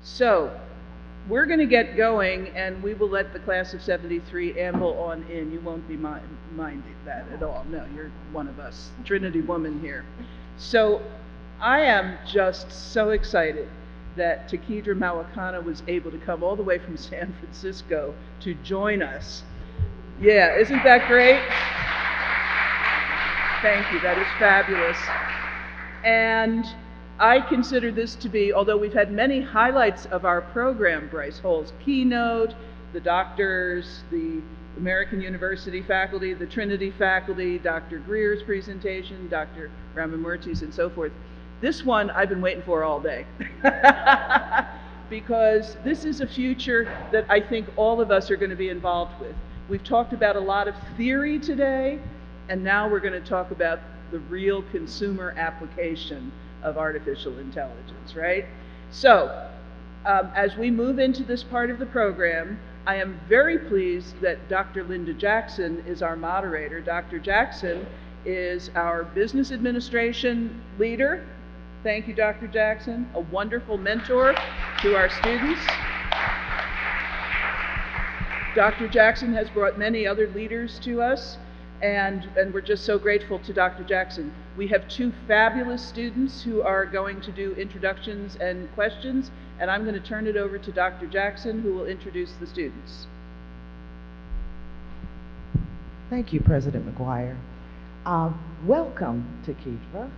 So, we're going to get going, and we will let the class of 73 amble on in. You won't be minding that at all. No, you're one of us, Trinity woman here. So, I am just so excited that Tekedra Mawakana was able to come all the way from San Francisco to join us. Yeah, isn't that great? Thank you, that is fabulous. And I consider this to be, although we've had many highlights of our program, Bryce Hall's keynote, the doctors, the American University faculty, the Trinity faculty, Dr. Greer's presentation, Dr. Ramamurthy's, and so forth. This one I've been waiting for all day. Because this is a future that I think all of us are going to be involved with. We've talked about a lot of theory today, and now we're going to talk about the real consumer application of artificial intelligence, right? So, as we move into this part of the program, I am very pleased that Dr. Linda Jackson is our moderator. Dr. Jackson is our business administration leader. Thank you, Dr. Jackson, a wonderful mentor to our students. Dr. Jackson has brought many other leaders to us, and we're just so grateful to Dr. Jackson. We have two fabulous students who are going to do introductions and questions, and I'm going to turn it over to Dr. Jackson, who will introduce the students. Thank you, President McGuire. Welcome, Tekedra,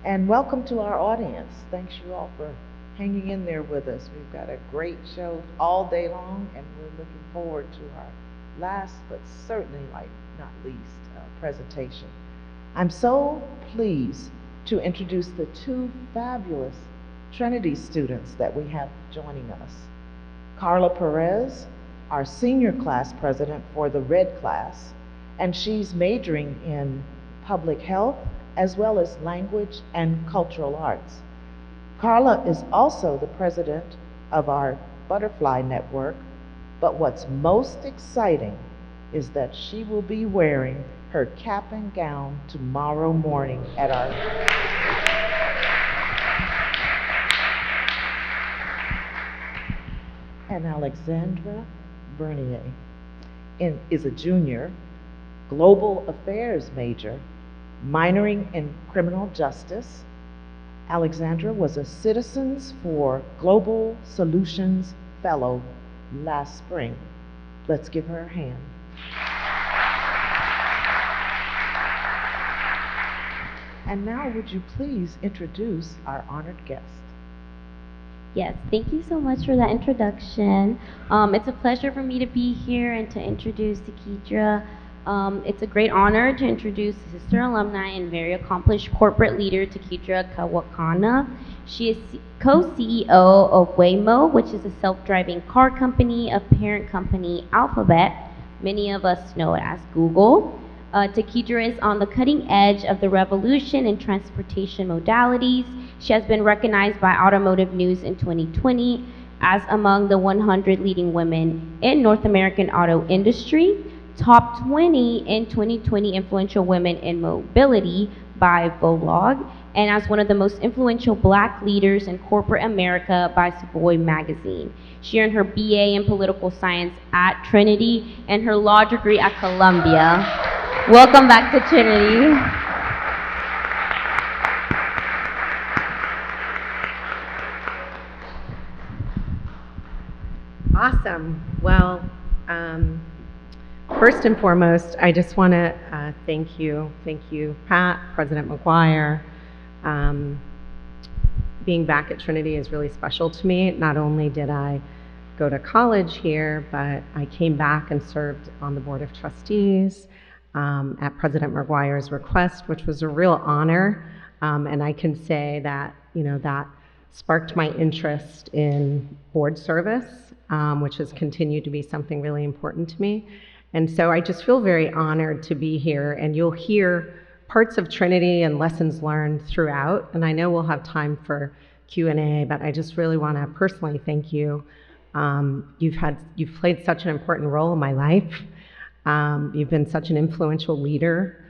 and welcome to our audience. Thanks you all for hanging in there with us. We've got a great show all day long, and we're looking forward to our last, but certainly not least, presentation. I'm so pleased to introduce the two fabulous Trinity students that we have joining us. Carla Perez, our senior class president for the Red class, and she's majoring in public health as well as language and cultural arts. Carla is also the president of our Butterfly Network, but what's most exciting is that she will be wearing her cap and gown tomorrow morning at our and Alexandra Bernier is a junior, global affairs major, minoring in criminal justice. Alexandra was a Citizens for Global Solutions Fellow last spring. Let's give her a hand. And now would you please introduce our honored guest? Yes, thank you so much for that introduction. It's a pleasure for me to be here and to introduce Tekedra. It's a great honor to introduce sister alumni and very accomplished corporate leader, Tekedra Mawakana. She is co-CEO of Waymo, which is a self-driving car company of parent company Alphabet. Many of us know it as Google. Tekedra is on the cutting edge of the revolution in transportation modalities. She has been recognized by Automotive News in 2020 as among the 100 leading women in North American auto industry, top 20 in 2020 influential women in mobility by Volog, and as one of the most influential black leaders in corporate America by Savoy magazine. She earned her BA in political science at Trinity and her law degree at Columbia. Welcome back to Trinity. Awesome. Well, first and foremost, I just want to thank you, Pat, President McGuire. Being back at Trinity is really special to me. Not only did I go to college here, but I came back and served on the Board of Trustees at President McGuire's request, which was a real honor. And I can say that, that sparked my interest in board service, which has continued to be something really important to me. And so I just feel very honored to be here, and you'll hear parts of Trinity and lessons learned throughout. And I know we'll have time for Q&A, but I just really want to personally thank you. You've played such an important role in my life. You've been such an influential leader.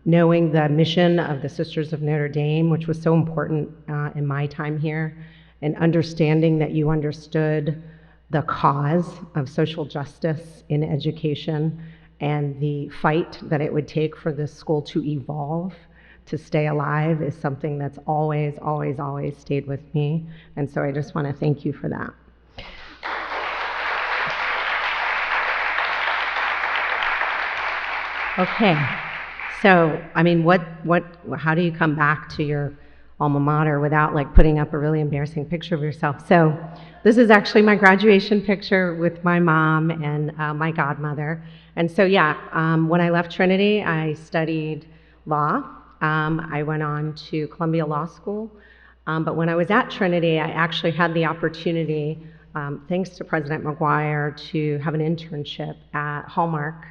Knowing the mission of the Sisters of Notre Dame, which was so important in my time here, and understanding that you understood the cause of social justice in education and the fight that it would take for this school to evolve, to stay alive, is something that's always, always, always stayed with me. And so I just want to thank you for that. Okay, so I mean, how do you come back to your alma mater without like putting up a really embarrassing picture of yourself? So this is actually my graduation picture with my mom and my godmother. And so when I left Trinity, I studied law. I went on to Columbia Law School. But when I was at Trinity, I actually had the opportunity, thanks to President McGuire, to have an internship at Hallmark.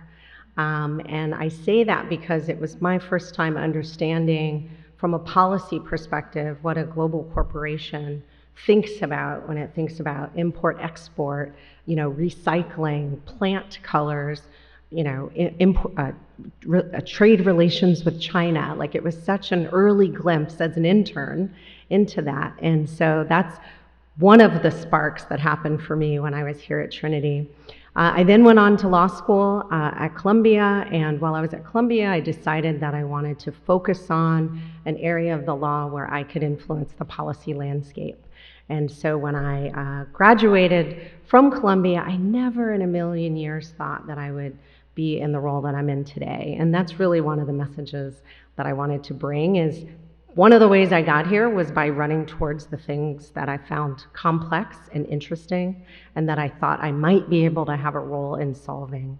And I say that because it was my first time understanding from a policy perspective what a global corporation thinks about when it thinks about import, export, recycling, plant colors, trade relations with China. Like, it was such an early glimpse as an intern into that. And so that's one of the sparks that happened for me when I was here at Trinity. I then went on to law school at Columbia, and while I was at Columbia, I decided that I wanted to focus on an area of the law where I could influence the policy landscape. And so when I graduated from Columbia, I never in a million years thought that I would be in the role that I'm in today. And that's really one of the messages that I wanted to bring. Is one of the ways I got here was by running towards the things that I found complex and interesting and that I thought I might be able to have a role in solving.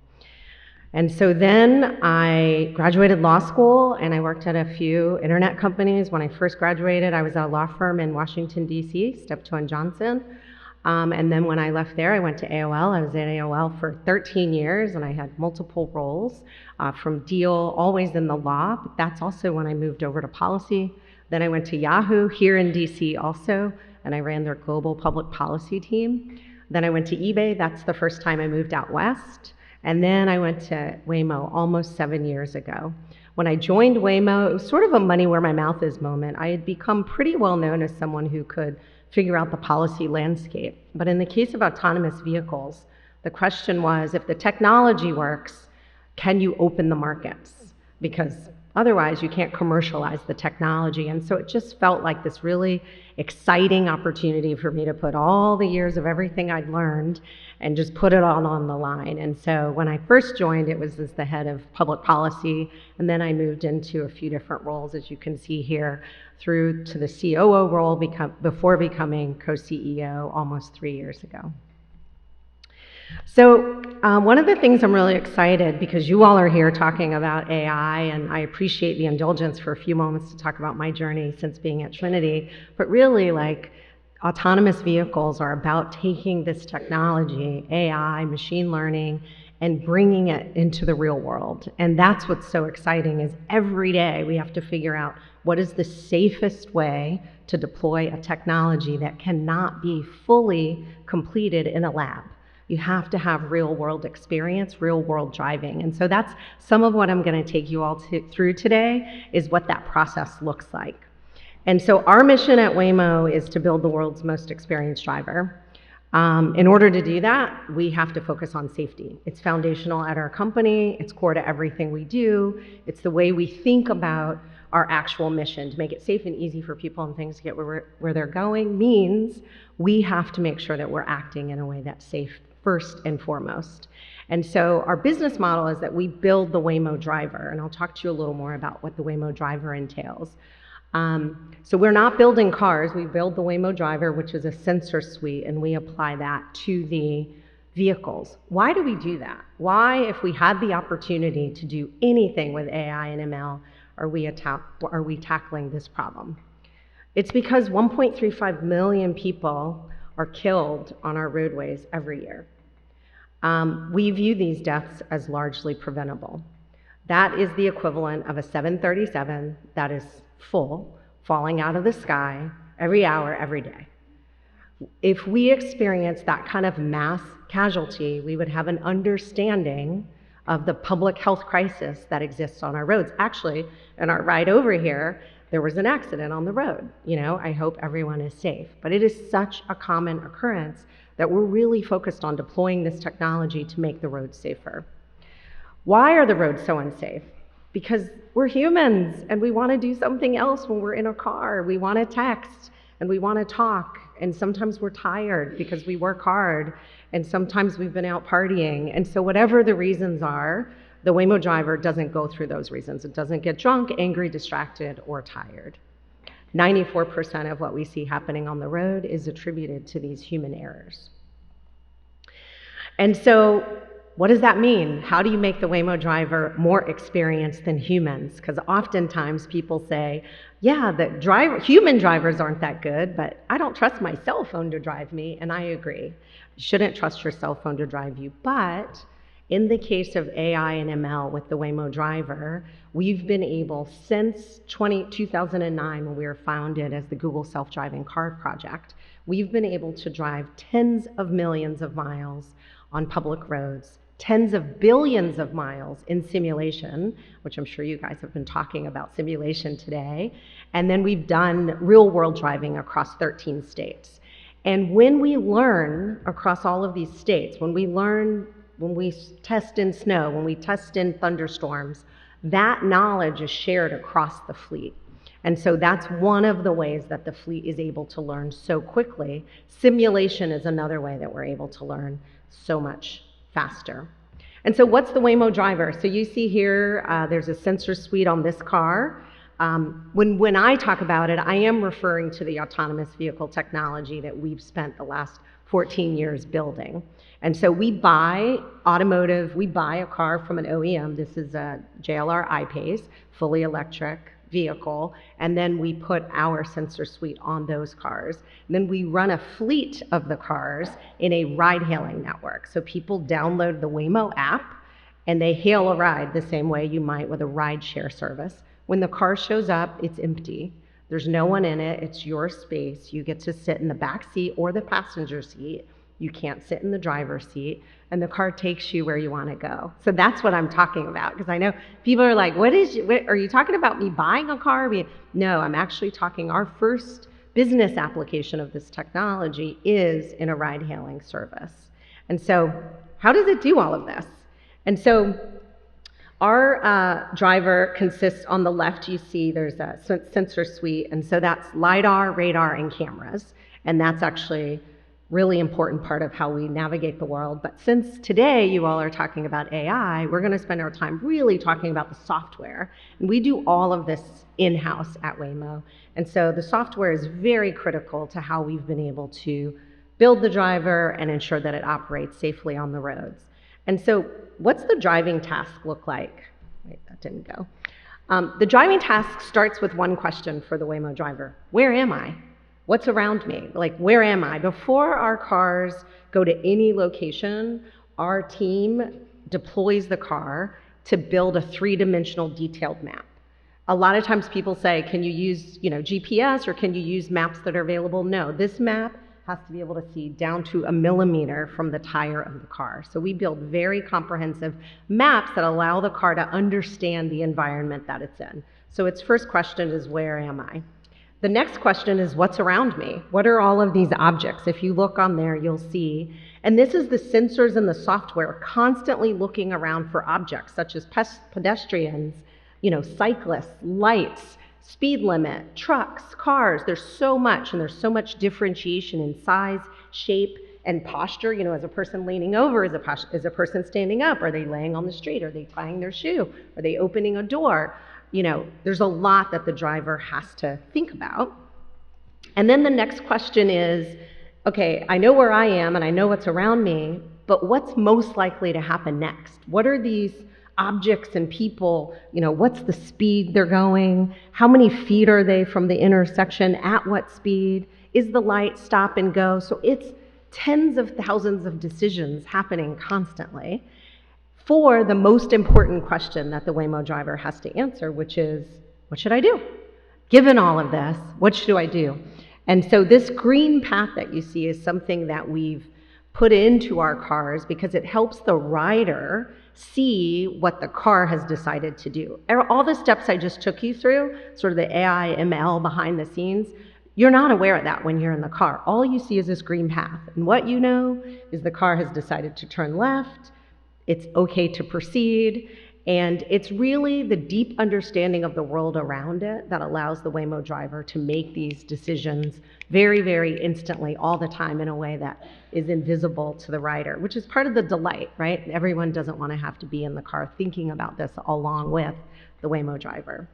And so then I graduated law school and I worked at a few internet companies. When I first graduated, I was at a law firm in Washington, D.C., Steptoe & Johnson. And then when I left there, I went to AOL. I was at AOL for 13 years, and I had multiple roles from deal, always in the law, but that's also when I moved over to policy. Then I went to Yahoo here in DC also, and I ran their global public policy team. Then I went to eBay. That's the first time I moved out west. And then I went to Waymo almost 7 years ago. When I joined Waymo, it was sort of a money where my mouth is moment. I had become pretty well known as someone who could figure out the policy landscape. But in the case of autonomous vehicles, the question was, if the technology works, can you open the markets? Because otherwise, you can't commercialize the technology. And so it just felt like this really exciting opportunity for me to put all the years of everything I'd learned and just put it all on the line. And so when I first joined, it was as the head of public policy, and then I moved into a few different roles, as you can see here, through to the COO role before becoming co-CEO almost 3 years ago. So one of the things I'm really excited, because you all are here talking about AI, and I appreciate the indulgence for a few moments to talk about my journey since being at Trinity, but really, like, autonomous vehicles are about taking this technology, AI, machine learning, and bringing it into the real world. And that's what's so exciting, is every day we have to figure out what is the safest way to deploy a technology that cannot be fully completed in a lab. You have to have real world experience, real world driving. And so that's some of what I'm going to take you all through today, is what that process looks like. And so our mission at Waymo is to build the world's most experienced driver. In order to do that, we have to focus on safety. It's foundational at our company. It's core to everything we do. It's the way we think about our actual mission. To make it safe and easy for people and things to get where they're going means we have to make sure that we're acting in a way that's safe first and foremost. And so our business model is that we build the Waymo Driver, and I'll talk to you a little more about what the Waymo Driver entails. So we're not building cars, we build the Waymo Driver, which is a sensor suite, and we apply that to the vehicles. Why do we do that? Why, if we had the opportunity to do anything with AI and ML, are we tackling this problem? It's because 1.35 million people are killed on our roadways every year. We view these deaths as largely preventable. That is the equivalent of a 737 that is full, falling out of the sky every hour, every day. If we experience that kind of mass casualty, we would have an understanding of the public health crisis that exists on our roads. Actually, in our ride over here, there was an accident on the road. I hope everyone is safe. But it is such a common occurrence that we're really focused on deploying this technology to make the roads safer. Why are the roads so unsafe? Because we're humans and we want to do something else when we're in a car. We want to text and we want to talk, and sometimes we're tired because we work hard, and sometimes we've been out partying. And so whatever the reasons are, the Waymo Driver doesn't go through those reasons. It doesn't get drunk, angry, distracted, or tired. 94% of what we see happening on the road is attributed to these human errors. And so what does that mean? How do you make the Waymo Driver more experienced than humans? Because oftentimes people say, yeah, human drivers aren't that good, but I don't trust my cell phone to drive me, and I agree. You shouldn't trust your cell phone to drive you, but in the case of AI and ML with the Waymo Driver, we've been able, since 2009, when we were founded as the Google Self-Driving Car Project, we've been able to drive tens of millions of miles on public roads, tens of billions of miles in simulation, which I'm sure you guys have been talking about simulation today, and then we've done real-world driving across 13 states. And when we learn across all of these states, when we test in snow, when we test in thunderstorms, that knowledge is shared across the fleet. And so that's one of the ways that the fleet is able to learn so quickly. Simulation is another way that we're able to learn so much faster. And so what's the Waymo Driver? So you see here, there's a sensor suite on this car. When I talk about it, I am referring to the autonomous vehicle technology that we've spent the last 14 years building. And so we buy a car from an OEM. This is a JLR I-Pace, fully electric vehicle, and then we put our sensor suite on those cars. And then we run a fleet of the cars in a ride-hailing network. So people download the Waymo app, and they hail a ride the same way you might with a ride-share service. When the car shows up, it's empty. There's no one in it. It's your space. You get to sit in the back seat or the passenger seat. You can't sit in the driver's seat, and the car takes you where you want to go. So that's what I'm talking about, because I know people are like, what are you talking about me buying a car? No, I'm actually talking our first business application of this technology is in a ride-hailing service. And so how does it do all of this? And so our driver consists, on the left you see there's a sensor suite, and so that's LiDAR, radar, and cameras, and that's actually really important part of how we navigate the world. But since today you all are talking about AI, we're going to spend our time really talking about the software. And we do all of this in-house at Waymo. And so the software is very critical to how we've been able to build the driver and ensure that it operates safely on the roads. And so what's the driving task look like? Wait, that didn't go. The driving task starts with one question for the Waymo Driver. Where am I? What's around me? Like, where am I? Before our cars go to any location, our team deploys the car to build a three-dimensional detailed map. A lot of times people say, can you use GPS, or can you use maps that are available? No, this map has to be able to see down to a millimeter from the tire of the car. So we build very comprehensive maps that allow the car to understand the environment that it's in. So its first question is, where am I? The next question is, what's around me? What are all of these objects? If you look on there, you'll see. And this is the sensors and the software constantly looking around for objects, such as pedestrians, cyclists, lights, speed limit, trucks, cars. There's so much, and there's so much differentiation in size, shape, and posture. As a person leaning over, is a person standing up? Are they laying on the street? Are they tying their shoe? Are they opening a door? There's a lot that the driver has to think about. And then the next question is, okay, I know where I am and I know what's around me, but what's most likely to happen next? What are these objects and people? What's the speed they're going? How many feet are they from the intersection? At what speed? Is the light stop and go? So it's tens of thousands of decisions happening constantly for the most important question that the Waymo Driver has to answer, which is, what should I do? Given all of this, what should I do? And so this green path that you see is something that we've put into our cars because it helps the rider see what the car has decided to do. All the steps I just took you through, sort of the AI, ML behind the scenes, you're not aware of that when you're in the car. All you see is this green path. And what you know is the car has decided to turn left, it's okay to proceed, and it's really the deep understanding of the world around it that allows the Waymo driver to make these decisions very, very instantly, all the time, in a way that is invisible to the rider, which is part of the delight, right? Everyone doesn't want to have to be in the car thinking about this along with the Waymo driver.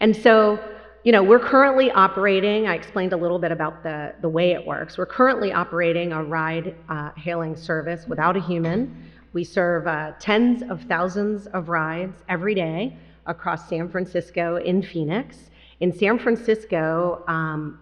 And so, we're currently operating, I explained a little bit about the way it works. We're currently operating a ride hailing service without a human. We serve tens of thousands of rides every day across San Francisco and Phoenix. In San Francisco,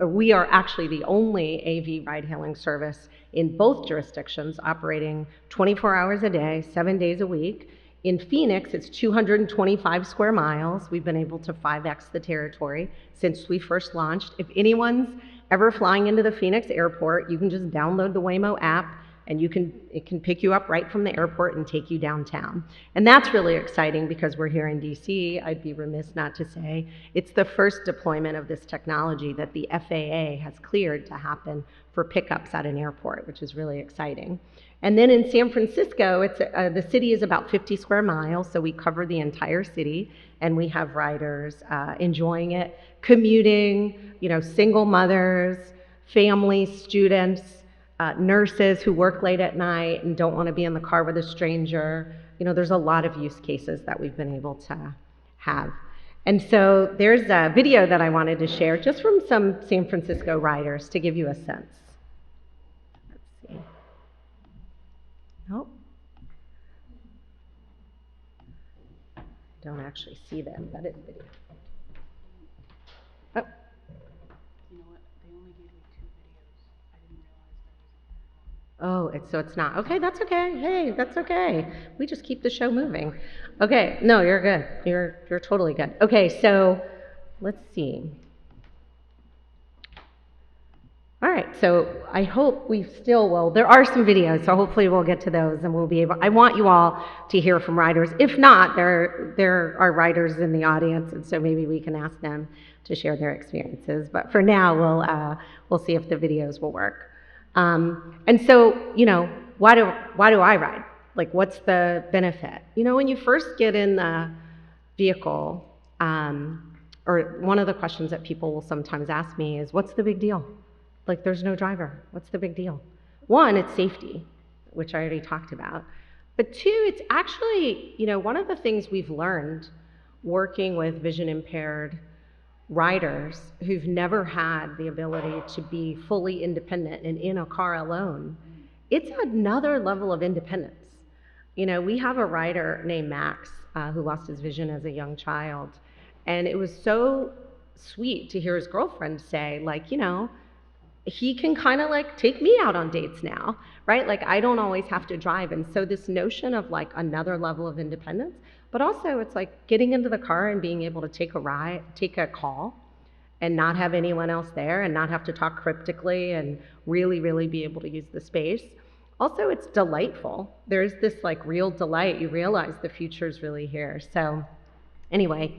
we are actually the only AV ride-hailing service in both jurisdictions, operating 24 hours a day, 7 days a week. In Phoenix, it's 225 square miles. We've been able to 5x the territory since we first launched. If anyone's ever flying into the Phoenix airport, you can just download the Waymo app, and it can pick you up right from the airport and take you downtown. And that's really exciting because we're here in DC. I'd be remiss not to say it's the first deployment of this technology that the FAA has cleared to happen for pickups at an airport, which is really exciting. And then in San Francisco, the city is about 50 square miles, so we cover the entire city, and we have riders enjoying it, commuting, single mothers, families, students, nurses who work late at night and don't want to be in the car with a stranger. There's a lot of use cases that we've been able to have. And so there's a video that I wanted to share just from some San Francisco riders to give you a sense. Let's see. Nope. Don't actually see them. That is video. Oh. You know what? They only gave me 2 videos. I didn't realize that was. Oh, so it's not. Okay, that's okay. Hey, that's okay. We just keep the show moving. Okay, no, you're good. You're totally good. Okay, so let's see. All right, so I hope there are some videos, so hopefully we'll get to those and we'll be able, I want you all to hear from riders. If not, there are riders in the audience, and so maybe we can ask them to share their experiences. But for now, we'll see if the videos will work. And so, why do I ride? Like, what's the benefit? When you first get in the vehicle, or one of the questions that people will sometimes ask me is, what's the big deal? Like, there's no driver. What's the big deal? One, it's safety, which I already talked about. But two, it's actually, one of the things we've learned working with vision impaired riders who've never had the ability to be fully independent and in a car alone, it's another level of independence. We have a rider named Max who lost his vision as a young child. And it was so sweet to hear his girlfriend say, like, he can kind of like take me out on dates now, right? Like, I don't always have to drive. And so this notion of like another level of independence, but also it's like getting into the car and being able to take a call and not have anyone else there and not have to talk cryptically and really, really be able to use the space. Also, it's delightful. There's this like real delight. You realize the future is really here. So anyway,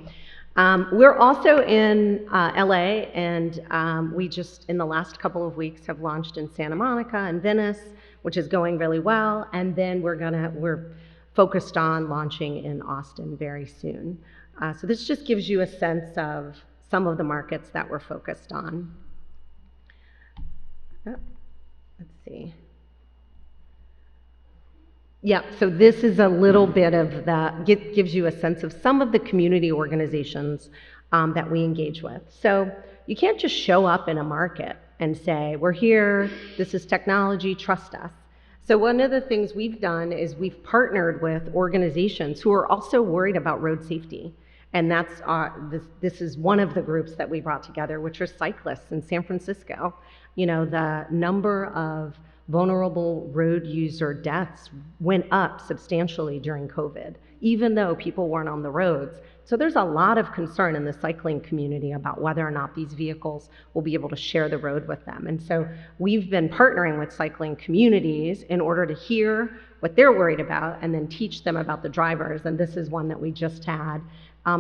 we're also in LA, and we just in the last couple of weeks have launched in Santa Monica and Venice, which is going really well. And then we're focused on launching in Austin very soon. So this just gives you a sense of some of the markets that we're focused on. Oh, let's see. Yeah, so this is a little bit of gives you a sense of some of the community organizations that we engage with. So you can't just show up in a market and say, we're here, this is technology, trust us. So one of the things we've done is we've partnered with organizations who are also worried about road safety. And that's this is one of the groups that we brought together, which are cyclists in San Francisco. The number of vulnerable road user deaths went up substantially during COVID, even though people weren't on the roads. So there's a lot of concern in the cycling community about whether or not these vehicles will be able to share the road with them. And so we've been partnering with cycling communities in order to hear what they're worried about, and then teach them about the drivers. And this is one that we just had.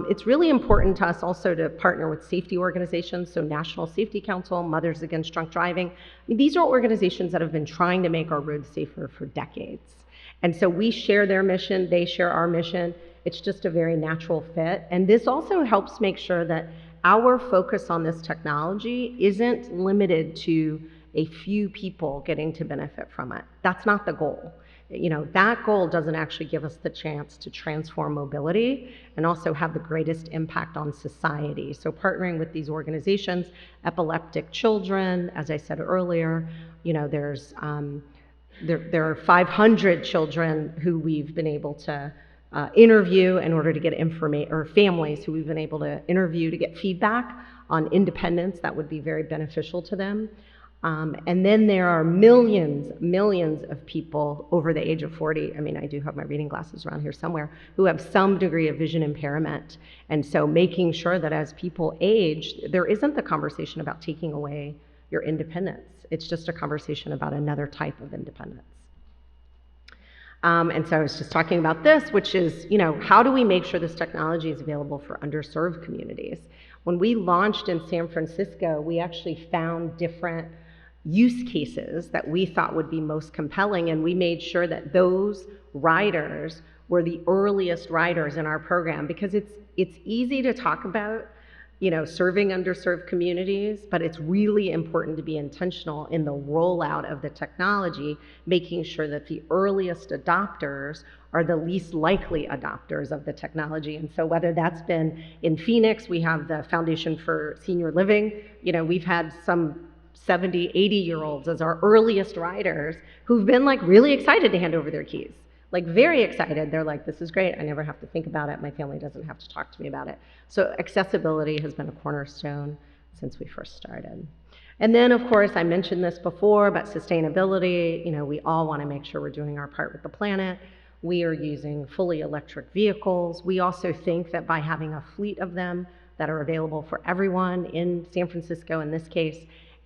It's really important to us also to partner with safety organizations, so National Safety Council, Mothers Against Drunk Driving. I mean, these are organizations that have been trying to make our roads safer for decades. And so we share their mission, they share our mission. It's just a very natural fit. And this also helps make sure that our focus on this technology isn't limited to a few people getting to benefit from it. That's not the goal. You know, that goal doesn't actually give us the chance to transform mobility and also have the greatest impact on society. So partnering with these organizations, epileptic children, as I said earlier, you know, there are 500 children who we've been able to interview in order to get information, or families who we've been able to interview to get feedback on independence that would be very beneficial to them. And then there are millions of people over the age of 40, I mean, I do have my reading glasses around here somewhere, who have some degree of vision impairment. And so making sure that as people age, there isn't the conversation about taking away your independence. It's just a conversation about another type of independence. And so I was just talking about this, which is, you know, how do we make sure this technology is available for underserved communities? When we launched in San Francisco, we actually found different use cases that we thought would be most compelling, and we made sure that those riders were the earliest riders in our program, because it's easy to talk about, you know, serving underserved communities, but it's really important to be intentional in the rollout of the technology, making sure that the earliest adopters are the least likely adopters of the technology. And so whether that's been in Phoenix, we have the Foundation for Senior Living, you know, we've had some 70, 80-year-olds as our earliest riders who've been like really excited to hand over their keys. Like very excited. They're like, this is great. I never have to think about it. My family doesn't have to talk to me about it. So accessibility has been a cornerstone since we first started. And then, of course, I mentioned this before, but sustainability, you know, we all want to make sure we're doing our part with the planet. We are using fully electric vehicles. We also think that by having a fleet of them that are available for everyone in San Francisco in this case,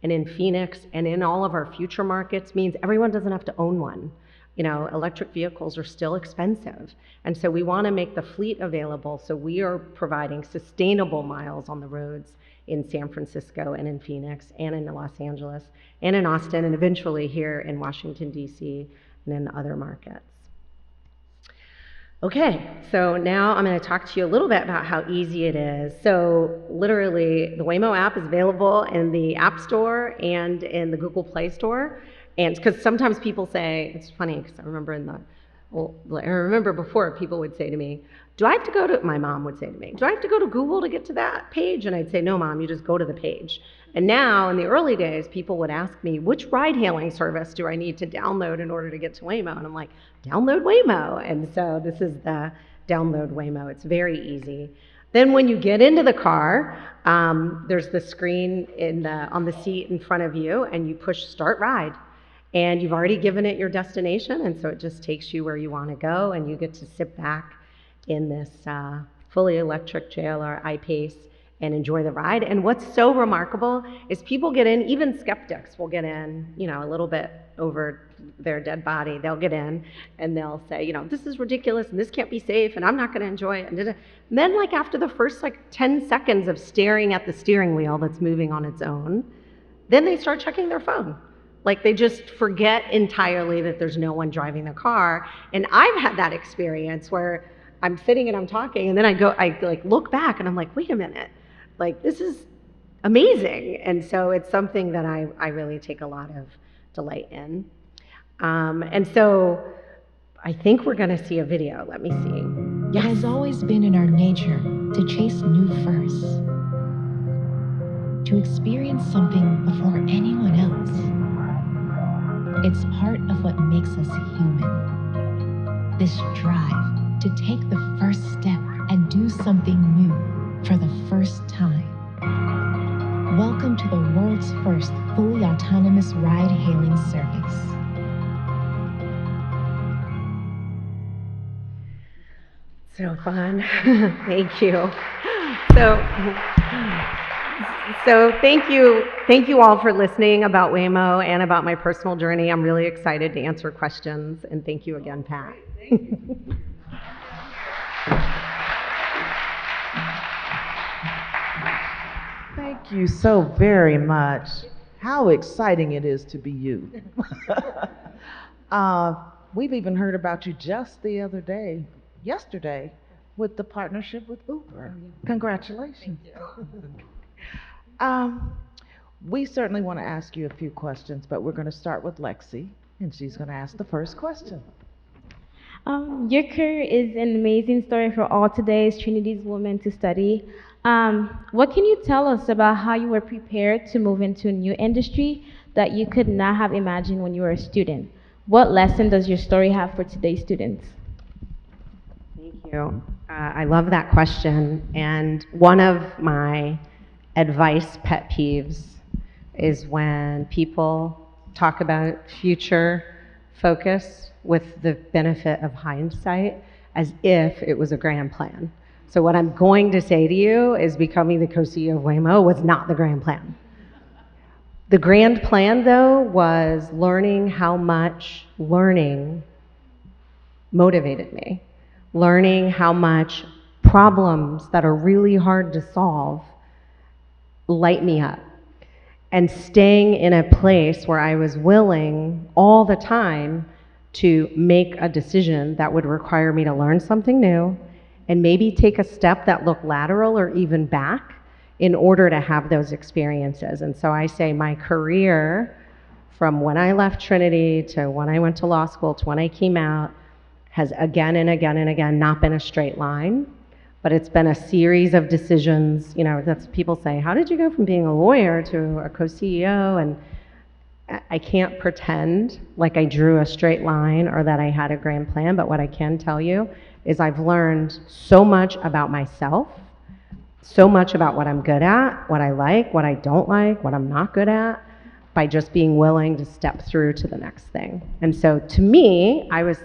and in Phoenix, and in all of our future markets means everyone doesn't have to own one. You know, electric vehicles are still expensive. And so we want to make the fleet available, so we are providing sustainable miles on the roads in San Francisco and in Phoenix and in Los Angeles and in Austin and eventually here in Washington, D.C. and in other markets. Okay, so now I'm going to talk to you a little bit about how easy it is. So literally, the Waymo app is available in the App Store and in the Google Play Store. And because sometimes people say, it's funny because I remember before people would say to me, do I have to go to, my mom would say to me, do I have to go to Google to get to that page? And I'd say, no, Mom, you just go to the page. And now, in the early days, people would ask me, which ride-hailing service do I need to download in order to get to Waymo? And I'm like, download Waymo. And so this is the download Waymo. It's very easy. Then when you get into the car, there's the screen on the seat in front of you, and you push Start Ride. And you've already given it your destination, and so it just takes you where you want to go, and you get to sit back in this fully electric JLR I-Pace and enjoy the ride. And what's so remarkable is people get in, even skeptics will get in, you know, a little bit over their dead body. They'll get in and they'll say, you know, this is ridiculous and this can't be safe and I'm not going to enjoy it. And then like after the first like 10 seconds of staring at the steering wheel that's moving on its own, then they start checking their phone. Like they just forget entirely that there's no one driving the car. And I've had that experience where I'm sitting and I'm talking and then I like look back and I'm like, wait a minute, like this is amazing. And so it's something that I really take a lot of delight in. And so I think we're gonna see a video. Let me see. It has always been in our nature to chase new first, to experience something before anyone else. It's part of what makes us human. This drive to take the first step and do something new for the first time. Welcome to the world's first fully autonomous ride-hailing service. So fun. Thank you. So So thank you all for listening about Waymo and about my personal journey. I'm really excited to answer questions, and thank you again, Pat. Thank you so very much. How exciting it is to be you. We've even heard about you just the other day, yesterday, with the partnership with Uber. Congratulations. Um, we certainly want to ask you a few questions, but we're going to start with Lexi, and she's going to ask the first question. Your career is an amazing story for all today's Trinity's women to study. What can you tell us about how you were prepared to move into a new industry that you could not have imagined when you were a student? What lesson does your story have for today's students? Thank you. I love that question. And one of my advice pet peeves is when people talk about future focus with the benefit of hindsight as if it was a grand plan. So what I'm going to say to you is becoming the co-CEO of Waymo was not the grand plan. The grand plan, though, was learning how much learning motivated me, learning how much problems that are really hard to solve light me up, and staying in a place where I was willing all the time to make a decision that would require me to learn something new and maybe take a step that looked lateral or even back in order to have those experiences. And so I say my career, from when I left Trinity to when I went to law school to when I came out, has again and again and again not been a straight line, but it's been a series of decisions. You know, that's people say, how did you go from being a lawyer to a co-CEO? And I can't pretend like I drew a straight line or that I had a grand plan, but what I can tell you is I've learned so much about myself, so much about what I'm good at, what I like, what I don't like, what I'm not good at, by just being willing to step through to the next thing. And so to me, I was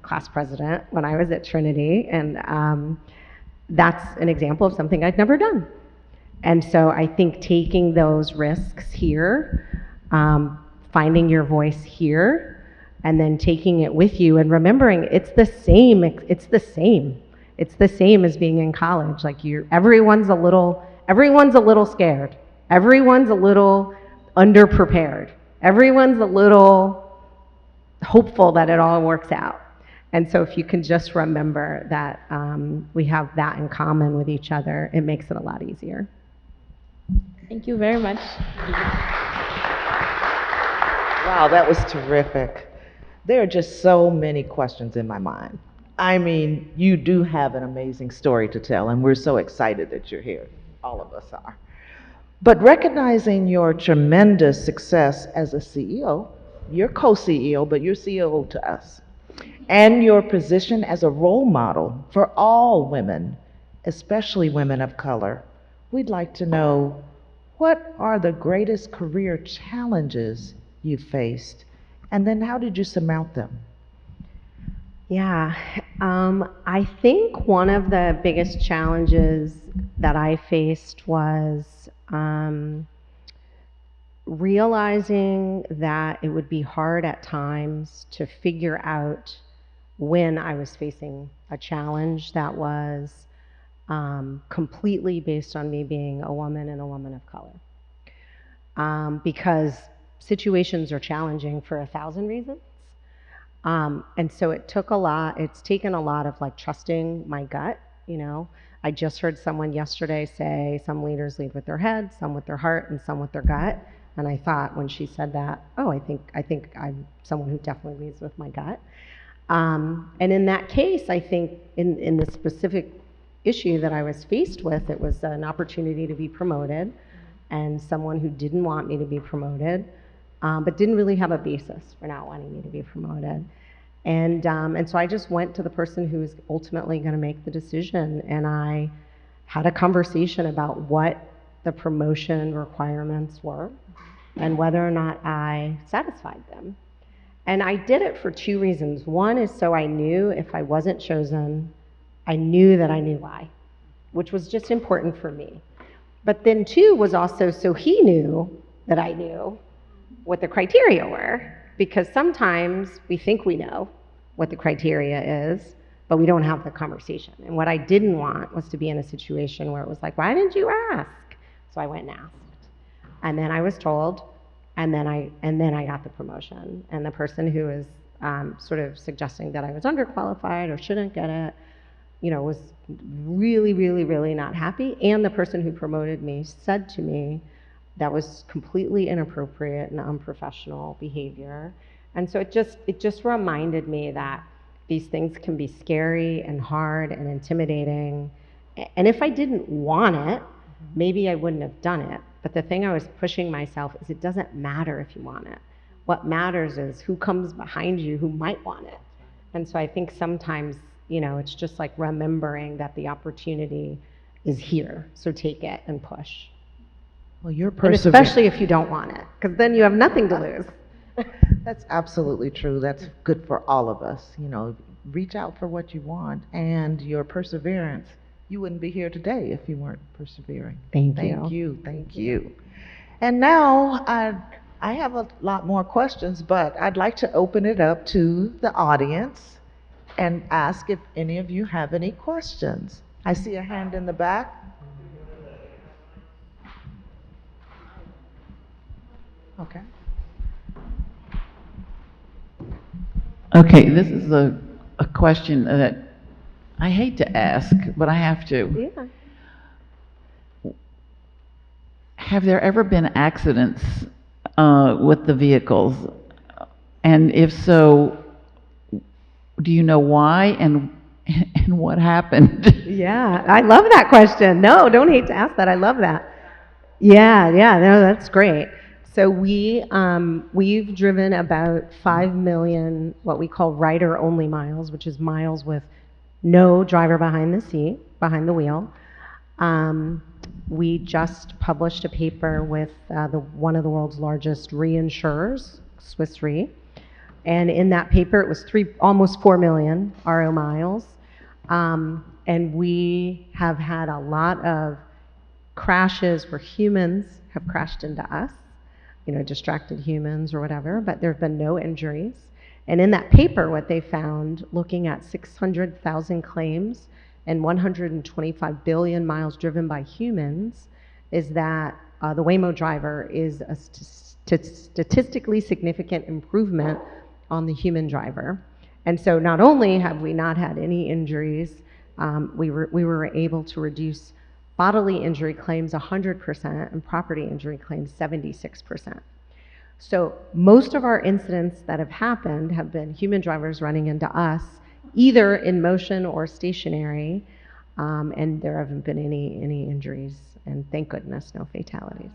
class president when I was at Trinity, and that's an example of something I'd never done. And so I think taking those risks here, finding your voice here, and then taking it with you and remembering it's the same as being in college. Like everyone's a little scared. Everyone's a little underprepared. Everyone's a little hopeful that it all works out. And so if you can just remember that we have that in common with each other, it makes it a lot easier. Thank you very much. Wow, that was terrific. There are just so many questions in my mind. I mean, you do have an amazing story to tell, and we're so excited that you're here. All of us are. But recognizing your tremendous success as a CEO, you're co-CEO, but you're CEO to us, and your position as a role model for all women, especially women of color, we'd like to know, what are the greatest career challenges you faced, and then how did you surmount them? Yeah, I think one of the biggest challenges that I faced was realizing that it would be hard at times to figure out when I was facing a challenge that was completely based on me being a woman and a woman of color. Because situations are challenging for 1,000 reasons. And so it's taken a lot of like trusting my gut, you know. I just heard someone yesterday say some leaders lead with their head, some with their heart, and some with their gut. And I thought when she said that, oh, I think I'm someone who definitely leads with my gut. And in that case, I think in the specific issue that I was faced with, it was an opportunity to be promoted, and someone who didn't want me to be promoted, but didn't really have a basis for not wanting me to be promoted. And so I just went to the person who was ultimately going to make the decision, and I had a conversation about what the promotion requirements were and whether or not I satisfied them. And I did it for 2 reasons. One is so I knew if I wasn't chosen, I knew that I knew why, which was just important for me. But then two was also so he knew that I knew what the criteria were, because sometimes we think we know what the criteria is, but we don't have the conversation. And what I didn't want was to be in a situation where it was like, why didn't you ask? So I went and asked. And then I was told, and then I got the promotion. And the person who was sort of suggesting that I was underqualified or shouldn't get it, was really, really, really not happy. And the person who promoted me said to me that was completely inappropriate and unprofessional behavior. And so it just reminded me that these things can be scary and hard and intimidating. And if I didn't want it, maybe I wouldn't have done it. But the thing I was pushing myself is it doesn't matter if you want it. What matters is who comes behind you who might want it. And so I think sometimes, it's just like remembering that the opportunity is here. So take it and push. Well, you're And persevering. especially if you don't want it, because then you have nothing to lose. That's absolutely true. That's good for all of us. Reach out for what you want, and your perseverance. You wouldn't be here today if you weren't persevering. Thank Thank you. you. Thank you. And now I have a lot more questions, but I'd like to open it up to the audience and ask if any of you have any questions. I see a hand in the back. Okay. Okay, this is a question that I hate to ask, but I have to. Yeah. Have there ever been accidents with the vehicles? And if so, do you know why and what happened? Yeah, I love that question. No, don't hate to ask that. I love that. Yeah, no, that's great. So we've driven about 5 million what we call rider-only miles, which is miles with no driver behind the seat, behind the wheel. We just published a paper with one of the world's largest reinsurers, Swiss Re, and in that paper it was almost 4 million RO miles, and we have had a lot of crashes where humans have crashed into us, distracted humans or whatever, but there have been no injuries. And in that paper, what they found, looking at 600,000 claims and 125 billion miles driven by humans, is that the Waymo Driver is a statistically significant improvement on the human driver. And so not only have we not had any injuries, we were able to reduce bodily injury claims 100% and property injury claims 76%. So most of our incidents that have happened have been human drivers running into us, either in motion or stationary, and there haven't been any injuries, and thank goodness, no fatalities.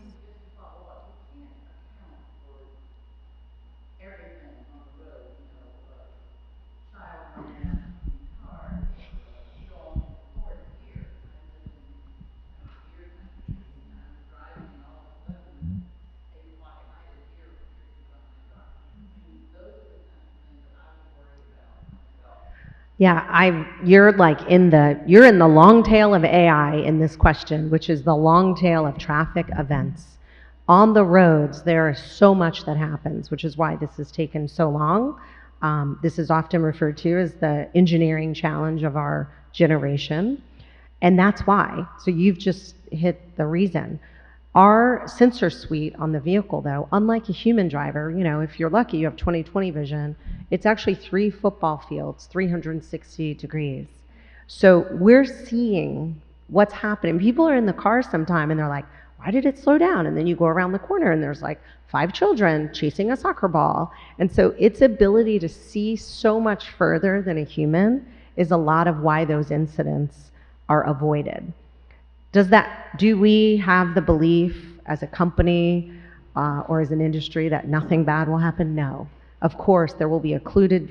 Yeah, you're in the long tail of AI in this question, which is the long tail of traffic events. On the roads, there is so much that happens, which is why this has taken so long. This is often referred to as the engineering challenge of our generation, and that's why. So you've just hit the reason. Our sensor suite on the vehicle, though, unlike a human driver, if you're lucky, you have 20/20 vision, it's actually 3 football fields, 360 degrees. So we're seeing what's happening. People are in the car sometime and they're like, why did it slow down? And then you go around the corner and there's 5 children chasing a soccer ball. And so its ability to see so much further than a human is a lot of why those incidents are avoided. Do we have the belief as a company or as an industry that nothing bad will happen? No. Of course, there will be occluded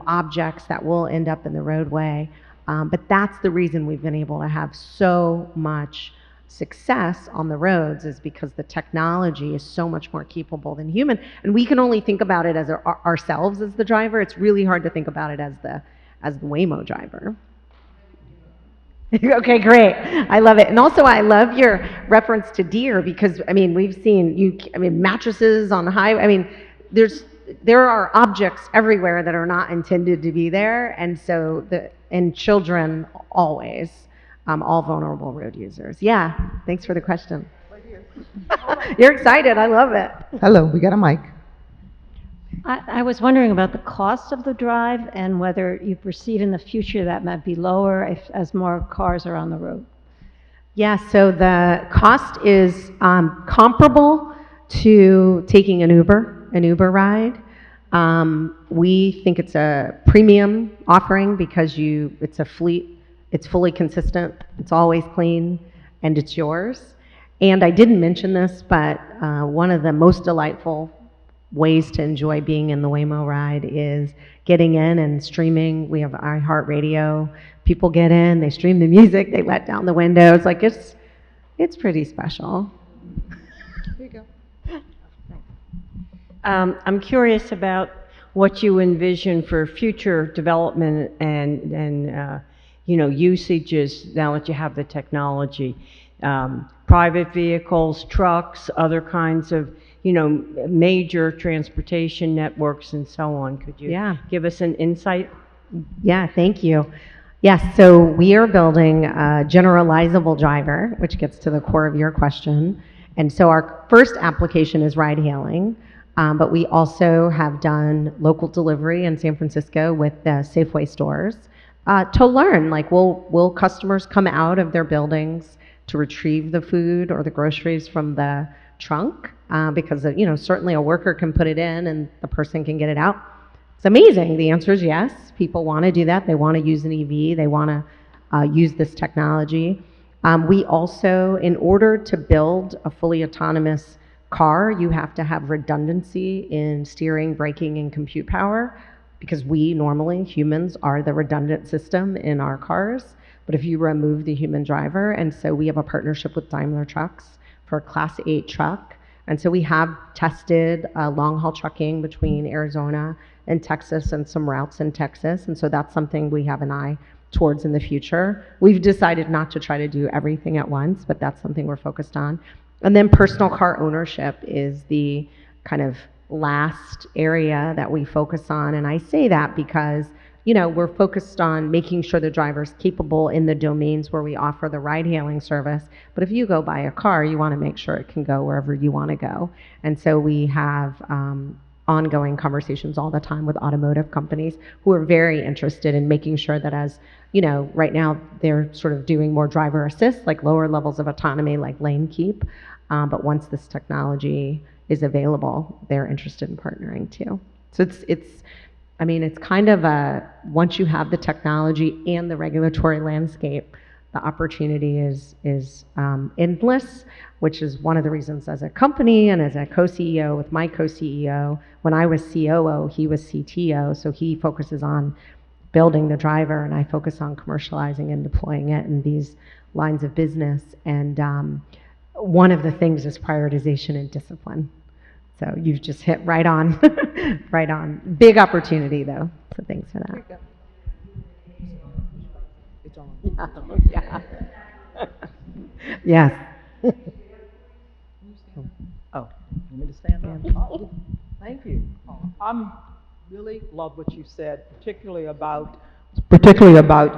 objects that will end up in the roadway, but that's the reason we've been able to have so much success on the roads, is because the technology is so much more capable than human, and we can only think about it as ourselves as the driver. It's really hard to think about it as the Waymo driver. Okay, great. I love it. And also, I love your reference to deer because, I mean, we've seen mattresses on the highway. I mean, there are objects everywhere that are not intended to be there. And so, and children always, all vulnerable road users. Yeah, thanks for the question. You're excited. I love it. Hello, we got a mic. I was wondering about the cost of the drive and whether you perceive in the future that might be lower as more cars are on the road. Yeah, so the cost is comparable to taking an Uber ride. We think it's a premium offering because it's a fleet, it's fully consistent, it's always clean, and it's yours. And I didn't mention this, but one of the most delightful ways to enjoy being in the Waymo ride is getting in and streaming. We have iHeartRadio. People get in, they stream the music, they let down the windows. Like it's pretty special. Here you go. I'm curious about what you envision for future development and usages now that you have the technology. Private vehicles, trucks, other kinds of major transportation networks and so on. Could you give us an insight? Yeah, thank you. Yes, so we are building a generalizable driver, which gets to the core of your question. And so our first application is ride hailing, but we also have done local delivery in San Francisco with the Safeway stores to learn, like, will customers come out of their buildings to retrieve the food or the groceries from the trunk? Because certainly a worker can put it in and the person can get it out. It's amazing. The answer is yes. People want to do that. They want to use an EV. They want to use this technology. We also, in order to build a fully autonomous car, you have to have redundancy in steering, braking, and compute power, because we normally, humans, are the redundant system in our cars. But if you remove the human driver, and so we have a partnership with Daimler Trucks for a Class 8 truck. And so we have tested long-haul trucking between Arizona and Texas and some routes in Texas. And so that's something we have an eye towards in the future. We've decided not to try to do everything at once, but that's something we're focused on. And then personal car ownership is the kind of last area that we focus on. And I say that because we're focused on making sure the driver's capable in the domains where we offer the ride-hailing service. But if you go buy a car, you want to make sure it can go wherever you want to go. And so we have ongoing conversations all the time with automotive companies who are very interested in making sure that, as right now they're sort of doing more driver assist, like lower levels of autonomy, like lane keep. But once this technology is available, they're interested in partnering too. So it's kind of once you have the technology and the regulatory landscape, the opportunity is endless, which is one of the reasons as a company and as a co-CEO with my co-CEO, when I was COO, he was CTO, so he focuses on building the driver and I focus on commercializing and deploying it in these lines of business. And one of the things is prioritization and discipline. So you've just hit right on, right on. Big opportunity though, so thanks for that. It's on. Yeah. Yes. Oh, you want me to stand up? Oh, thank you. I'm really love what you said, particularly about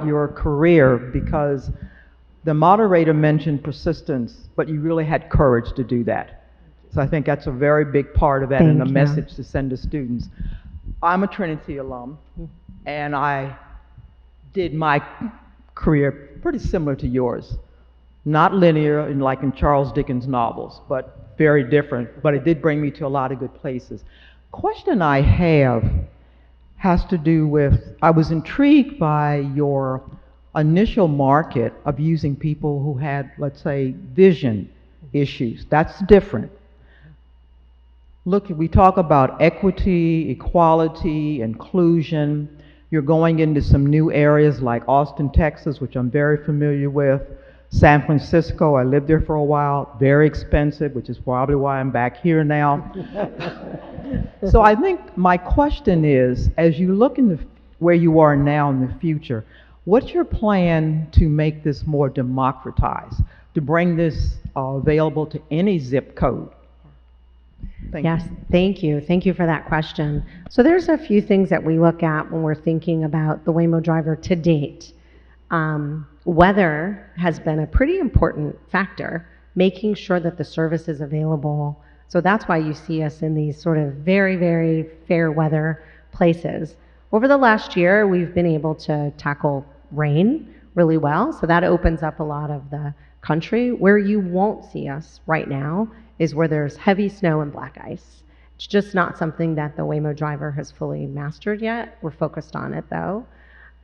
your career, because the moderator mentioned persistence, but you really had courage to do that. So I think that's a very big part of that and a message to send to students. I'm a Trinity alum, and I did my career pretty similar to yours. Not linear, like in Charles Dickens' novels, but very different. But it did bring me to a lot of good places. Question I have has to do with, I was intrigued by your initial market of using people who had, let's say, vision issues. That's different. Look, we talk about equity, equality, inclusion. You're going into some new areas like Austin, Texas, which I'm very familiar with. San Francisco, I lived there for a while, very expensive, which is probably why I'm back here now. So I think my question is, as you look in where you are now in the future, What's your plan to make this more democratized, to bring this available to any zip code? Thank Yes, you. thank you. Thank you for that question. So there's a few things that we look at when we're thinking about the Waymo Driver to date. Weather has been a pretty important factor, making sure that the service is available. So that's why you see us in these sort of very, very fair weather places. Over the last year, we've been able to tackle rain really well. So that opens up a lot of the country. Where you won't see us right now is where there's heavy snow and black ice. It's just not something that the Waymo Driver has fully mastered yet. We're focused on it though.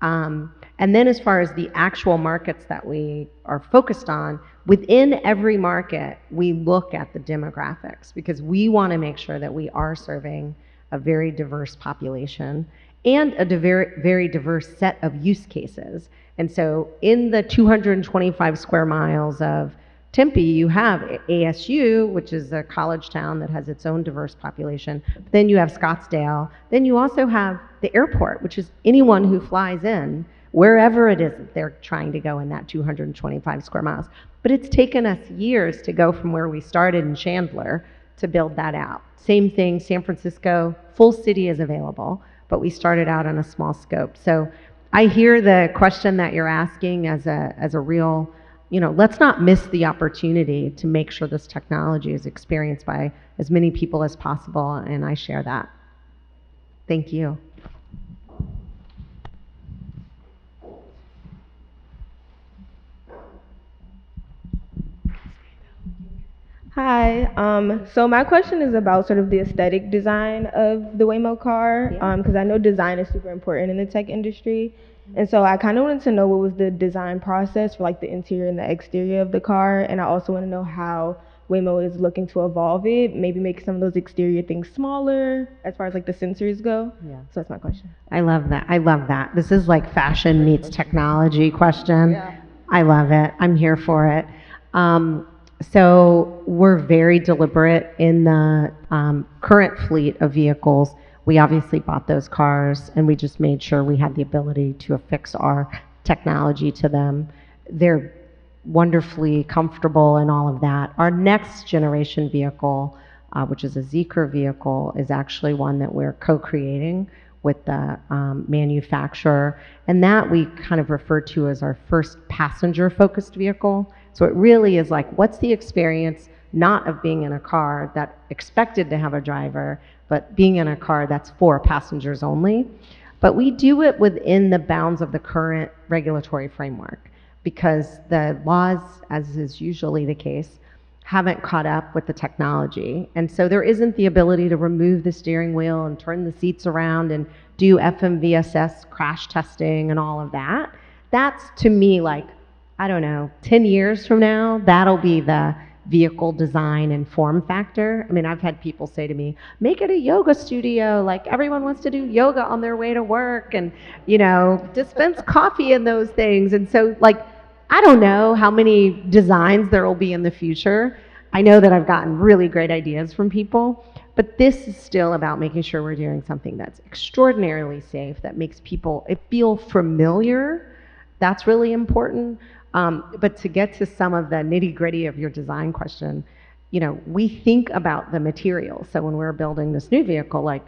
And then as far as the actual markets that we are focused on, within every market, we look at the demographics because we want to make sure that we are serving a very diverse population and a very, very diverse set of use cases. And so in the 225 square miles of Tempe, you have ASU, which is a college town that has its own diverse population. Then you have Scottsdale. Then you also have the airport, which is anyone who flies in, wherever it is that they're trying to go in that 225 square miles. But it's taken us years to go from where we started in Chandler to build that out. Same thing, San Francisco, full city is available, but we started out on a small scope. So I hear the question that you're asking as a real, let's not miss the opportunity to make sure this technology is experienced by as many people as possible, and I share that. Thank you. Hi. So my question is about sort of the aesthetic design of the Waymo car, because I know design is super important in the tech industry. And so I kind of wanted to know what was the design process for like the interior and the exterior of the car. And I also want to know how Waymo is looking to evolve it, maybe make some of those exterior things smaller as far as like the sensors go. Yeah. So that's my question. I love that. I love that. This is like fashion meets technology question. Yeah. I love it. I'm here for it. So we're very deliberate in the current fleet of vehicles. We obviously bought those cars and we just made sure we had the ability to affix our technology to them. They're wonderfully comfortable and all of that. Our next generation vehicle, which is a Zeekr vehicle, is actually one that we're co-creating with the manufacturer. And that we kind of refer to as our first passenger-focused vehicle. So it really is like, what's the experience not of being in a car that expected to have a driver, but being in a car that's for passengers only. But we do it within the bounds of the current regulatory framework because the laws, as is usually the case, haven't caught up with the technology. And so there isn't the ability to remove the steering wheel and turn the seats around and do FMVSS crash testing and all of that. That's, to me, like, I don't know, 10 years from now, that'll be the vehicle design and form factor. I mean, I've had people say to me, make it a yoga studio, like everyone wants to do yoga on their way to work and, dispense coffee in those things. And so, like, I don't know how many designs there will be in the future. I know that I've gotten really great ideas from people, but this is still about making sure we're doing something that's extraordinarily safe, that makes people feel familiar. That's really important. But to get to some of the nitty-gritty of your design question, we think about the material. So when we're building this new vehicle,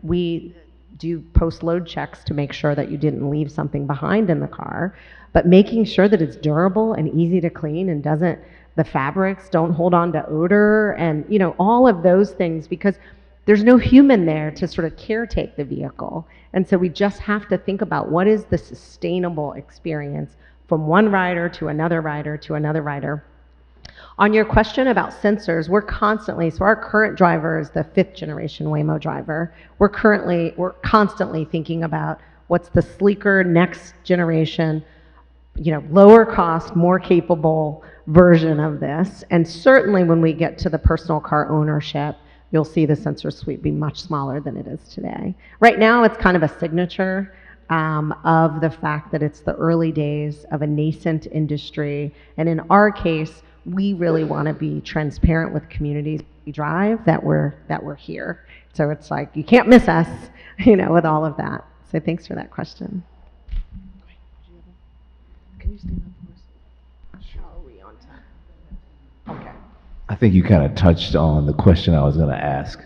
we do post-load checks to make sure that you didn't leave something behind in the car, but making sure that it's durable and easy to clean and the fabrics don't hold on to odor and, all of those things, because there's no human there to sort of caretake the vehicle. And so we just have to think about what is the sustainable experience from one rider to another rider to another rider. On your question about sensors, so our current driver is the 5th generation Waymo Driver. We're constantly thinking about what's the sleeker next generation, lower cost, more capable version of this. And certainly when we get to the personal car ownership, you'll see the sensor suite be much smaller than it is today. Right now, it's kind of a signature of the fact that it's the early days of a nascent industry. And in our case, we really want to be transparent with communities we drive that we're here. So it's like, you can't miss us, with all of that. So thanks for that question. Can you stand up for us? Are we on time? Okay. I think you kind of touched on the question I was going to ask,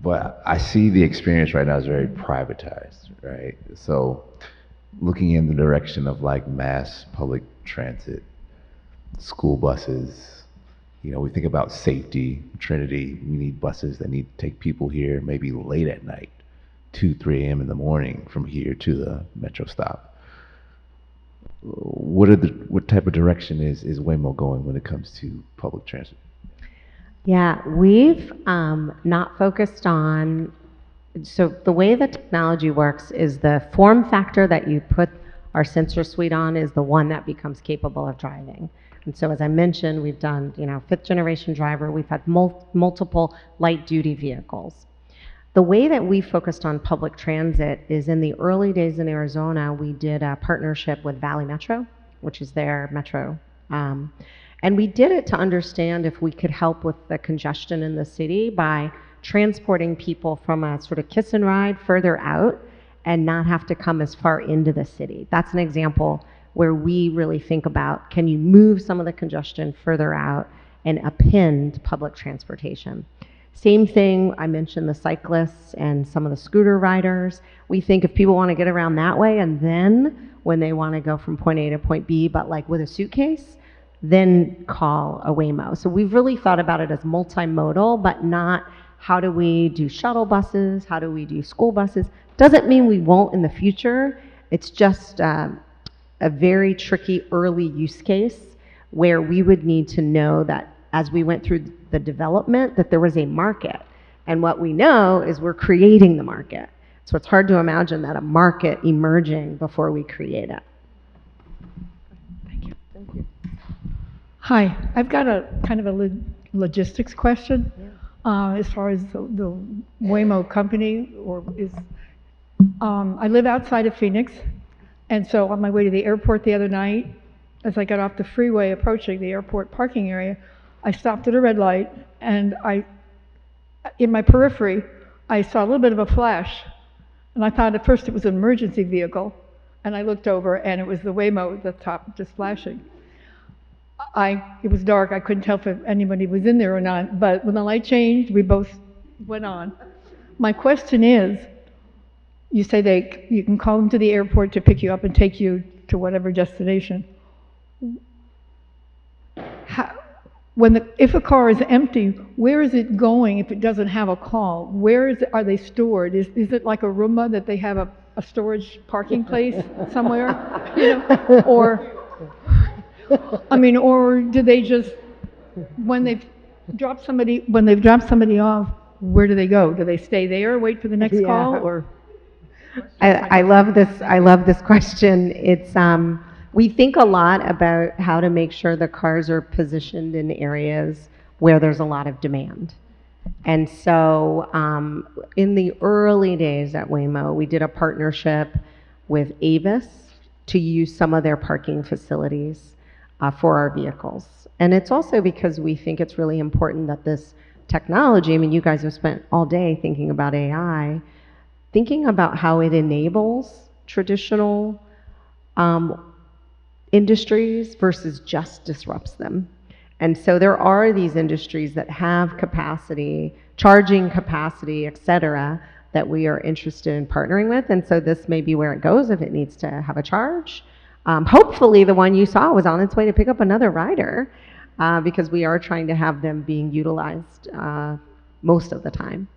but I see the experience right now as very privatized, right? So looking in the direction of like mass public transit, school buses, you know, we think about safety, Trinity, we need buses that need to take people here maybe late at night, 2, 3 a.m. in the morning from here to the metro stop. What type of direction is Waymo going when it comes to public transit? Yeah, we've not focused on, so the way the technology works is the form factor that you put our sensor suite on is the one that becomes capable of driving. And so as I mentioned, we've done, 5th generation driver, we've had multiple light duty vehicles. The way that we focused on public transit is in the early days in Arizona, we did a partnership with Valley Metro, which is their metro. And we did it to understand if we could help with the congestion in the city by transporting people from a sort of kiss and ride further out and not have to come as far into the city. That's an example where we really think about, can you move some of the congestion further out and append public transportation? Same thing, I mentioned the cyclists and some of the scooter riders. We think if people want to get around that way, and then when they want to go from point A to point B, but like with a suitcase, then call a Waymo. So we've really thought about it as multimodal, but not how do we do shuttle buses, how do we do school buses. Doesn't mean we won't in the future. It's just a very tricky early use case where we would need to know that as we went through the development that there was a market. And what we know is we're creating the market. So it's hard to imagine that a market emerging before we create it. Thank you. Hi, I've got a kind of a logistics question. As far as the Waymo company, I live outside of Phoenix, and so on my way to the airport the other night, as I got off the freeway approaching the airport parking area, I stopped at a red light, and in my periphery, I saw a little bit of a flash, and I thought at first it was an emergency vehicle, and I looked over, and it was the Waymo at the top just flashing. It was dark, I couldn't tell if anybody was in there or not, but when the light changed, we both went on. My question is, you say you can call them to the airport to pick you up and take you to whatever destination. If a car is empty, where is it going if it doesn't have a call? Where are they stored? Is it like a Roomba that they have a storage parking place somewhere? Or do they just, when they've dropped somebody off, where do they go? Do they stay there, wait for the next call, or? I love this question. It's we think a lot about how to make sure the cars are positioned in areas where there's a lot of demand. And so in the early days at Waymo, we did a partnership with Avis to use some of their parking facilities for our vehicles. And it's also because we think it's really important that this technology, you guys have spent all day thinking about AI, thinking about how it enables traditional industries versus just disrupts them. And so there are these industries that have capacity, charging capacity, et cetera, that we are interested in partnering with. And so this may be where it goes if it needs to have a charge. Hopefully the one you saw was on its way to pick up another rider because we are trying to have them being utilized most of the time.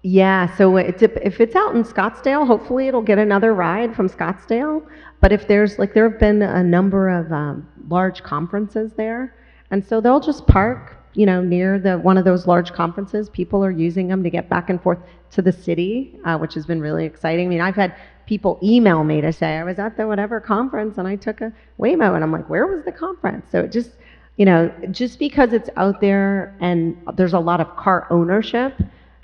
Yeah, so if it's out in Scottsdale, hopefully it'll get another ride from Scottsdale. But if there have been a number of large conferences there, and so they'll just park, near one of those large conferences. People are using them to get back and forth to the city, which has been really exciting. I've had people email me to say, I was at the whatever conference and I took a Waymo, and I'm like, where was the conference? So it just, just because it's out there and there's a lot of car ownership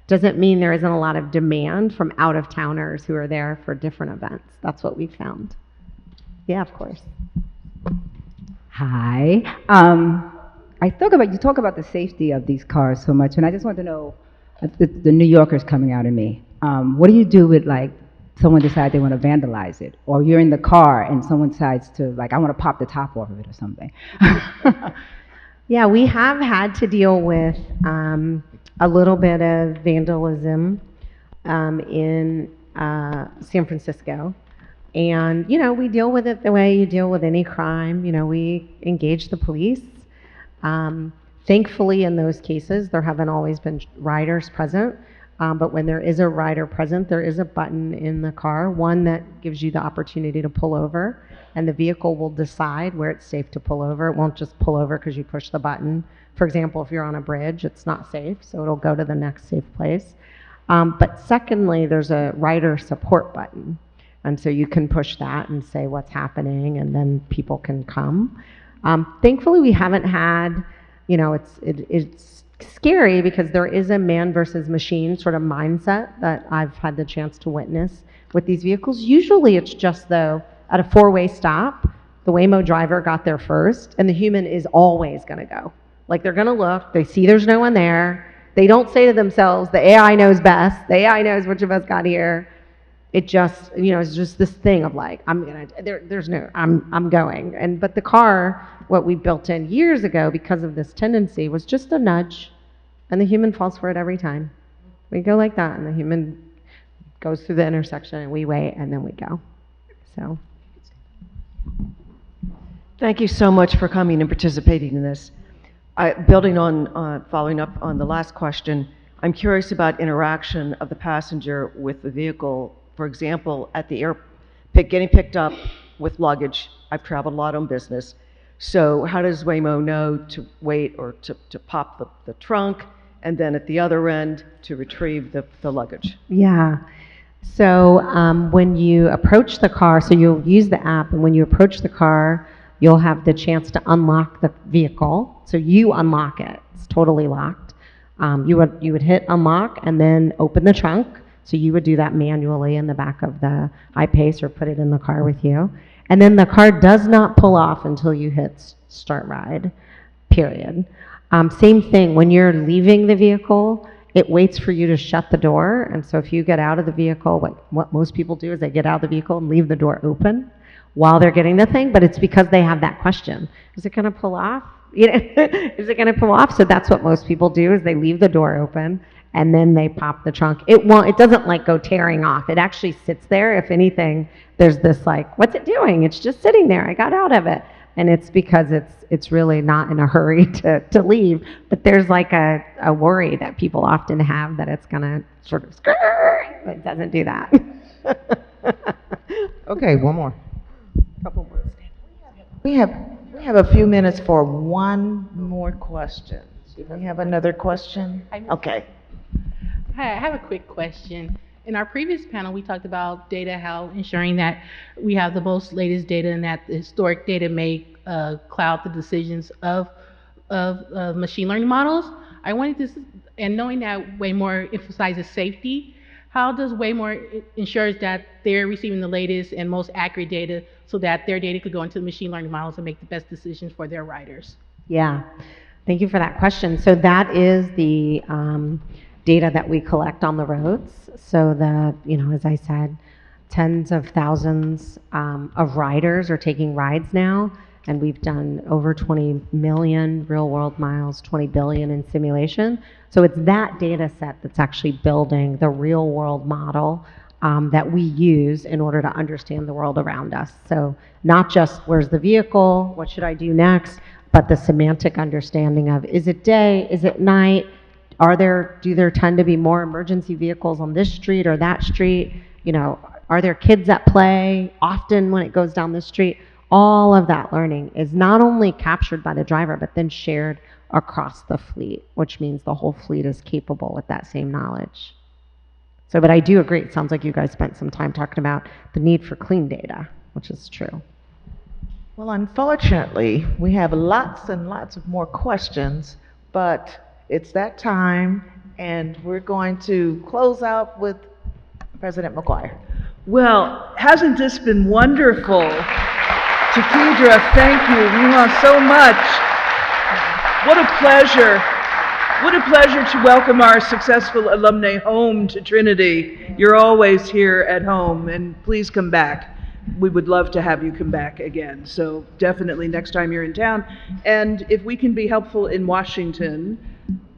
doesn't mean there isn't a lot of demand from out-of-towners who are there for different events. That's what we've found. Yeah, of course. Hi. You talk about the safety of these cars so much, and I just want to know, the New Yorker's coming out of me. What do you do with like someone decides they want to vandalize it, or you're in the car and someone decides to like, I want to pop the top off of it or something? Yeah, we have had to deal with a little bit of vandalism in San Francisco. And, you know, we deal with it the way you deal with any crime. You know, we engage the police. Thankfully, in those cases, there haven't always been riders present. But when there is a rider present, there is a button in the car, one that gives you the opportunity to pull over, and the vehicle will decide where it's safe to pull over. It won't just pull over because you push the button. For example, if you're on a bridge, it's not safe, so it'll go to the next safe place. But secondly, there's a rider support button. And so you can push that and say what's happening, and then people can come. Thankfully, we haven't had, you know, it's scary because there is a man versus machine sort of mindset that I've had the chance to witness with these vehicles. Usually it's just, though, at a four-way stop, the Waymo driver got there first, and the human is always going to go. Like, they're going to look, they see there's no one there. They don't say to themselves, the AI knows best, the AI knows which of us got here. It just, you know, it's just this thing of like, I'm going. But the car, what we built in years ago because of this tendency was just a nudge, and the human falls for it every time. We go like that, and the human goes through the intersection, and we wait, and then we go. So. Thank you so much for coming and participating in this. Building on, following up on the last question, I'm curious about interaction of the passenger with the vehicle. For example, at the getting picked up with luggage. I've traveled a lot on business. So how does Waymo know to wait or to pop the trunk, and then at the other end to retrieve the luggage? Yeah. So when you approach the car, so you'll use the app, and when you approach the car, you'll have the chance to unlock the vehicle. So you unlock it. It's totally locked. You would hit unlock and then open the trunk. So you would do that manually in the back of the iPace or put it in the car with you. And then the car does not pull off until you hit start ride, period. Same thing, when you're leaving the vehicle, it waits for you to shut the door. And so if you get out of the vehicle, what most people do is they get out of the vehicle and leave the door open while they're getting the thing, but it's because they have that question. Is it gonna pull off? You know, is it gonna pull off? So that's what most people do, is they leave the door open and then they pop the trunk. It doesn't like go tearing off. It actually sits there. If anything, there's this like, what's it doing? It's just sitting there. I got out of it. And it's because it's really not in a hurry to leave. But there's like a worry that people often have that it's gonna sort of skirt, but it doesn't do that. Okay, one more. Couple more. We have a few minutes for one more question. Do we have another question? Okay. Hi, I have a quick question. In our previous panel, we talked about data, how ensuring that we have the most latest data and that the historic data may cloud the decisions of machine learning models. I wanted to, and knowing that Waymo emphasizes safety, how does Waymo ensure that they're receiving the latest and most accurate data so that their data could go into the machine learning models and make the best decisions for their riders? Yeah, thank you for that question. So that is the data that we collect on the roads. So as I said, tens of thousands of riders are taking rides now, and we've done over 20 million real world miles, 20 billion in simulation. So it's that data set that's actually building the real world model that we use in order to understand the world around us. So not just where's the vehicle, what should I do next, but the semantic understanding of, is it day, is it night, do there tend to be more emergency vehicles on this street or that street? You know, are there kids at play often when it goes down the street? All of that learning is not only captured by the driver, but then shared across the fleet, which means the whole fleet is capable with that same knowledge. So, but I do agree, it sounds like you guys spent some time talking about the need for clean data, which is true. Well, unfortunately, we have lots and lots of more questions, but it's that time, and we're going to close out with President McGuire. Well, hasn't this been wonderful? Tekedra, thank you. We want so much. What a pleasure What a pleasure to welcome our successful alumni home to Trinity. You're always here at home, and please come back. We would love to have you come back again, so definitely next time you're in town. And if we can be helpful in Washington,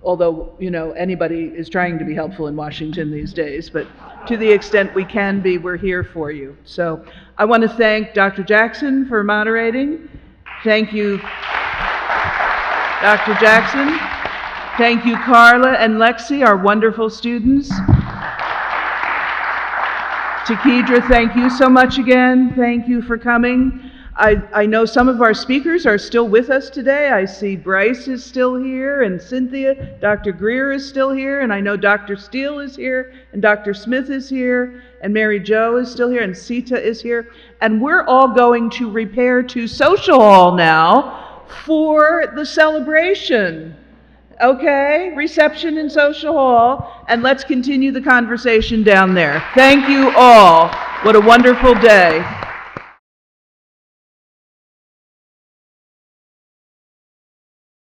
although, you know, anybody is trying to be helpful in Washington these days, but to the extent we can be, we're here for you. So I want to thank Dr. Jackson for moderating. Thank you, Dr. Jackson. Thank you, Carla and Lexi, our wonderful students. Tekedra, thank you so much again. Thank you for coming. I know some of our speakers are still with us today. I see Bryce is still here, and Cynthia. Dr. Greer is still here, and I know Dr. Steele is here, and Dr. Smith is here, and Mary Jo is still here, and Sita is here. And we're all going to repair to Social Hall now for the celebration. Okay, reception in Social Hall, and let's continue the conversation down there. Thank you all. What a wonderful day.